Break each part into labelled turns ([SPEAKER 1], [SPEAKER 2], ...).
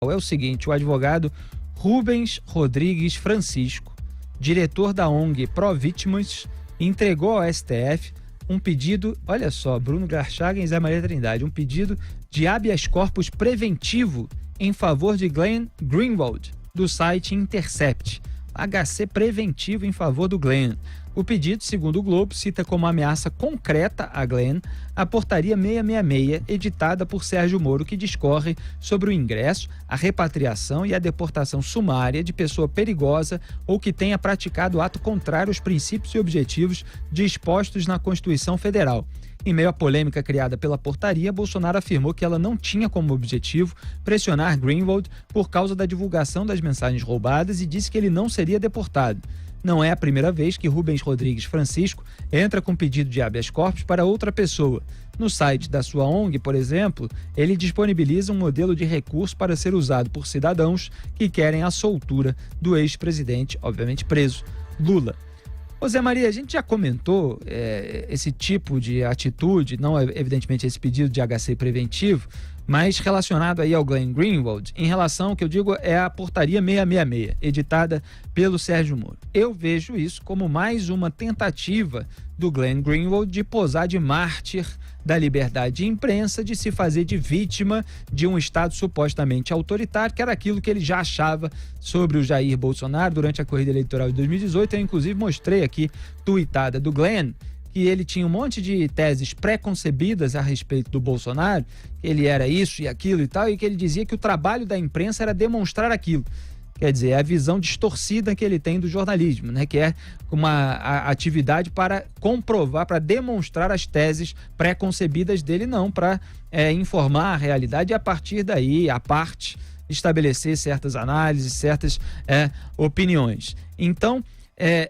[SPEAKER 1] É o seguinte: o advogado Rubens Rodrigues Francisco, diretor da ONG Pró-Vítimas, entregou ao STF um pedido, olha só, Bruno Garchagen e Zé Maria Trindade, um pedido de habeas corpus preventivo em favor de Glenn Greenwald, do site Intercept. HC preventivo em favor do Glenn. O pedido, segundo o Globo, cita como ameaça concreta a Glenn a portaria 666, editada por Sérgio Moro, que discorre sobre o ingresso, a repatriação e a deportação sumária de pessoa perigosa ou que tenha praticado ato contrário aos princípios e objetivos dispostos na Constituição Federal. Em meio à polêmica criada pela portaria, Bolsonaro afirmou que ela não tinha como objetivo pressionar Greenwald por causa da divulgação das mensagens roubadas e disse que ele não seria deportado. Não é a primeira vez que Rubens Rodrigues Francisco entra com pedido de habeas corpus para outra pessoa. No site da sua ONG, por exemplo, ele disponibiliza um modelo de recurso para ser usado por cidadãos que querem a soltura do ex-presidente, obviamente preso, Lula. Ô Zé Maria, a gente já comentou esse tipo de atitude, não evidentemente esse pedido de HC preventivo, mas relacionado aí ao Glenn Greenwald, em relação, que eu digo, é a portaria 666, editada pelo Sérgio Moro. Eu vejo isso como mais uma tentativa do Glenn Greenwald de posar de mártir da liberdade de imprensa, de se fazer de vítima de um Estado supostamente autoritário, que era aquilo que ele já achava sobre o Jair Bolsonaro durante a corrida eleitoral de 2018. Eu, inclusive, mostrei aqui, tuitada do Glenn, que ele tinha um monte de teses pré-concebidas a respeito do Bolsonaro, que ele era isso e aquilo e tal, e que ele dizia que o trabalho da imprensa era demonstrar aquilo. Quer dizer, é a visão distorcida que ele tem do jornalismo, né? Que é uma atividade para comprovar, para demonstrar as teses pré-concebidas dele, não para informar a realidade e, a partir daí, a parte, estabelecer certas análises, certas opiniões. Então,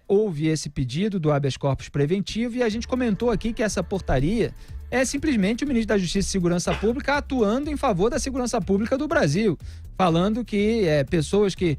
[SPEAKER 1] houve esse pedido do habeas corpus preventivo e a gente comentou aqui que essa portaria é simplesmente o ministro da Justiça e Segurança Pública atuando em favor da segurança pública do Brasil, falando que pessoas que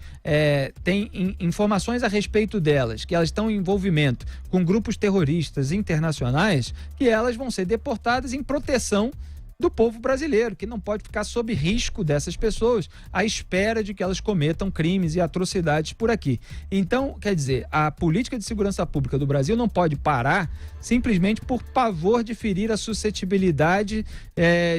[SPEAKER 1] têm informações a respeito delas, que elas estão em envolvimento com grupos terroristas internacionais, que elas vão ser deportadas em proteção do povo brasileiro, que não pode ficar sob risco dessas pessoas à espera de que elas cometam crimes e atrocidades por aqui. Então, quer dizer, a política de segurança pública do Brasil não pode parar simplesmente por pavor de ferir a suscetibilidade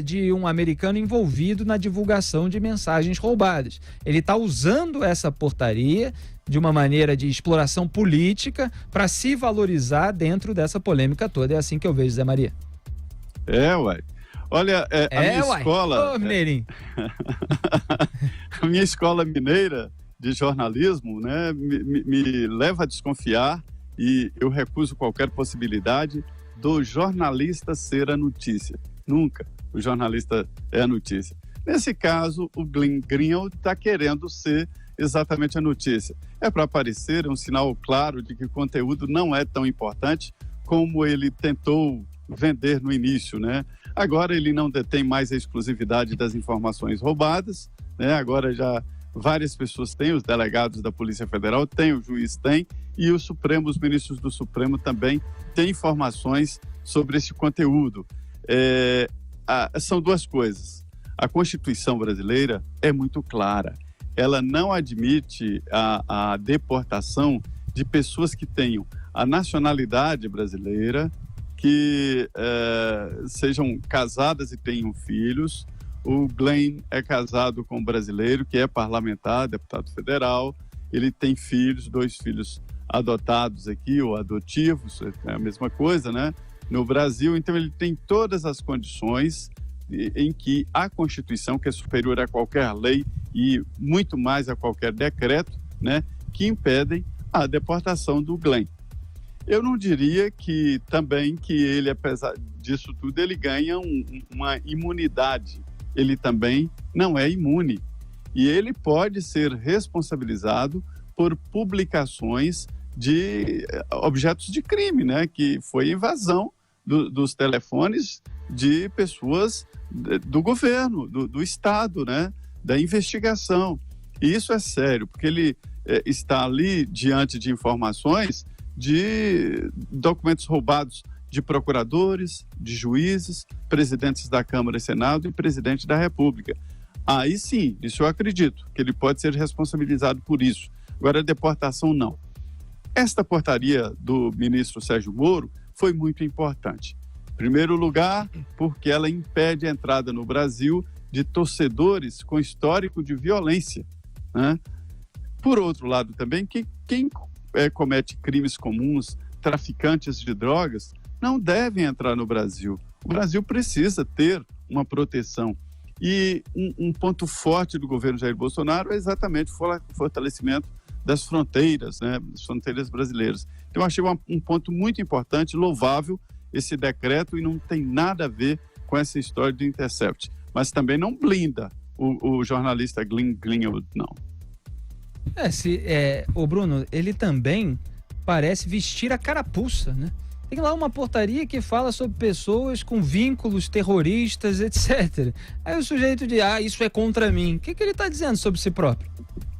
[SPEAKER 1] de um americano envolvido na divulgação de mensagens roubadas. Ele está usando essa portaria de uma maneira de exploração política para se valorizar dentro dessa polêmica toda. É assim que eu vejo, Zé Maria.
[SPEAKER 2] Ué. Olha, a minha escola...
[SPEAKER 1] Ô, mineirinho.
[SPEAKER 2] A minha escola mineira de jornalismo, né, me leva a desconfiar, e eu recuso qualquer possibilidade do jornalista ser a notícia. Nunca o jornalista é a notícia. Nesse caso, o Glenn Greenwald está querendo ser exatamente a notícia. É para aparecer, é um sinal claro de que o conteúdo não é tão importante como ele tentou vender no início, né? Agora ele não detém mais a exclusividade das informações roubadas, né? Agora já várias pessoas têm, os delegados da Polícia Federal têm, o juiz tem, e o Supremo, os ministros do Supremo também têm informações sobre esse conteúdo. São duas coisas. A Constituição brasileira é muito clara. Ela não admite a deportação de pessoas que tenham a nacionalidade brasileira, que sejam casadas e tenham filhos. O Glenn é casado com um brasileiro que é parlamentar, deputado federal. Ele tem filhos, 2 filhos adotados aqui, ou adotivos, é a mesma coisa, né? No Brasil, então ele tem todas as condições em que a Constituição, que é superior a qualquer lei e muito mais a qualquer decreto, né, que impedem a deportação do Glenn. Eu não diria que também que ele, apesar disso tudo, ele ganha uma imunidade. Ele também não é imune. E ele pode ser responsabilizado por publicações de objetos de crime, né? Que foi invasão dos telefones de pessoas do governo, do Estado, né? Da investigação. E isso é sério, porque ele está ali diante de informações de documentos roubados de procuradores, de juízes, presidentes da Câmara e Senado e presidente da República. Aí sim, isso eu acredito, que ele pode ser responsabilizado por isso. Agora, a deportação não. Esta portaria do ministro Sérgio Moro foi muito importante. Em primeiro lugar, porque ela impede a entrada no Brasil de torcedores com histórico de violência, né? Por outro lado também, quem comete crimes comuns, traficantes de drogas, não devem entrar no Brasil. O Brasil precisa ter uma proteção. E um ponto forte do governo Jair Bolsonaro é exatamente o fortalecimento das fronteiras, né, das fronteiras brasileiras. Então, eu achei um ponto muito importante, louvável, esse decreto, e não tem nada a ver com essa história do Intercept. Mas também não blinda o jornalista Glenn Greenwald, não.
[SPEAKER 1] O Bruno, ele também parece vestir a carapuça, né? Tem lá uma portaria que fala sobre pessoas com vínculos terroristas, etc. Aí o sujeito diz, isso é contra mim. O que ele está dizendo sobre si próprio?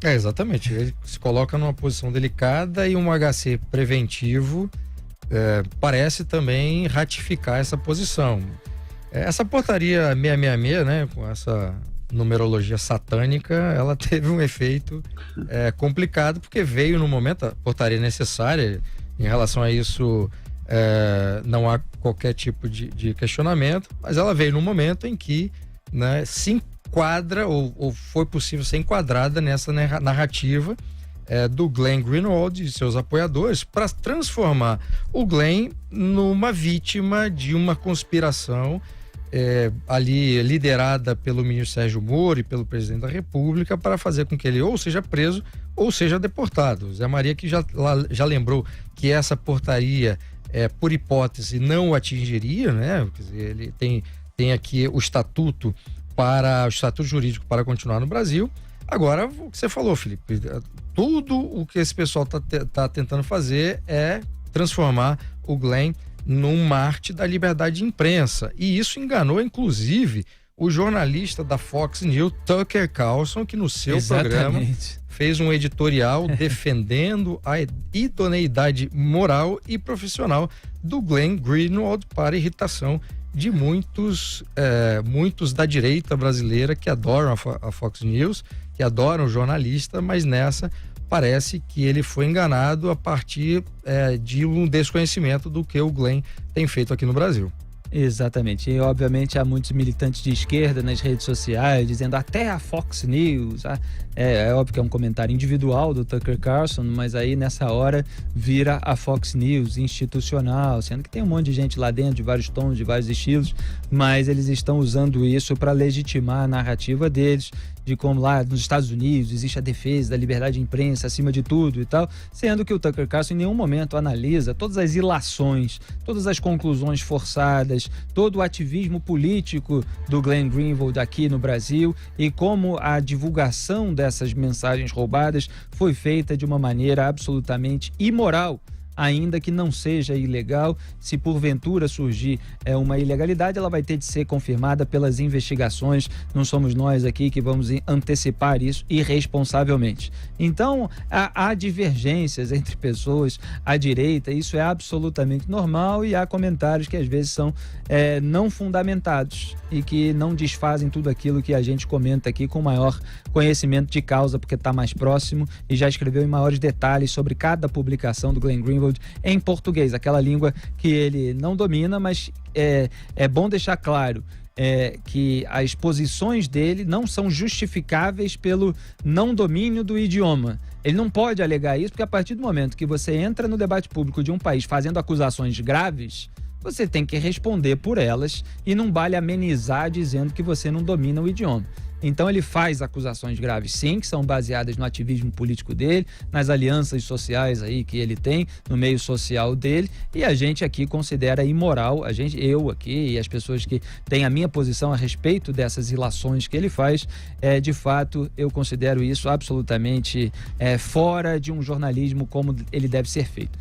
[SPEAKER 3] Exatamente. Ele se coloca numa posição delicada e um HC preventivo parece também ratificar essa posição. Essa portaria 666, né, com essa numerologia satânica, ela teve um efeito complicado, porque veio no momento, a portaria necessária. Em relação a isso, não há qualquer tipo de questionamento, mas ela veio no momento em que, né, se enquadra, ou foi possível ser enquadrada nessa narrativa do Glenn Greenwald e seus apoiadores, para transformar o Glenn numa vítima de uma conspiração ali liderada pelo ministro Sérgio Moro e pelo presidente da República, para fazer com que ele ou seja preso ou seja deportado. Zé Maria que já lembrou que essa portaria, por hipótese, não o atingiria, né? Quer dizer, ele tem aqui o estatuto jurídico para continuar no Brasil. Agora, o que você falou, Felipe, tudo o que esse pessoal tá tentando fazer é transformar o Glenn num mártir da liberdade de imprensa. E isso enganou, inclusive, o jornalista da Fox News, Tucker Carlson, que no seu programa fez um editorial defendendo a idoneidade moral e profissional do Glenn Greenwald, para irritação de muitos da direita brasileira que adoram a Fox News, que adoram o jornalista, mas nessa parece que ele foi enganado a partir de um desconhecimento do que o Glenn tem feito aqui no Brasil.
[SPEAKER 1] Exatamente, e obviamente há muitos militantes de esquerda nas redes sociais dizendo até a Fox News, é óbvio que é um comentário individual do Tucker Carlson, mas aí nessa hora vira a Fox News institucional, sendo que tem um monte de gente lá dentro de vários tons, de vários estilos, mas eles estão usando isso para legitimar a narrativa deles, de como lá nos Estados Unidos existe a defesa da liberdade de imprensa acima de tudo e tal, sendo que o Tucker Carlson em nenhum momento analisa todas as ilações, todas as conclusões forçadas, todo o ativismo político do Glenn Greenwald aqui no Brasil e como a divulgação dessas mensagens roubadas foi feita de uma maneira absolutamente imoral. Ainda que não seja ilegal, se porventura surgir uma ilegalidade, ela vai ter de ser confirmada pelas investigações. Não somos nós aqui que vamos antecipar isso irresponsavelmente. Então, há divergências entre pessoas à direita, isso é absolutamente normal, e há comentários que às vezes são não fundamentados e que não desfazem tudo aquilo que a gente comenta aqui com maior conhecimento de causa, porque está mais próximo e já escreveu em maiores detalhes sobre cada publicação do Glenn Greenwald em português, aquela língua que ele não domina, mas é bom deixar claro que as posições dele não são justificáveis pelo não domínio do idioma. Ele não pode alegar isso, porque a partir do momento que você entra no debate público de um país fazendo acusações graves, você tem que responder por elas e não vale amenizar dizendo que você não domina o idioma. Então ele faz acusações graves, sim, que são baseadas no ativismo político dele, nas alianças sociais aí que ele tem, no meio social dele, e a gente aqui considera imoral, eu aqui e as pessoas que têm a minha posição a respeito dessas ilações que ele faz, de fato eu considero isso absolutamente fora de um jornalismo como ele deve ser feito.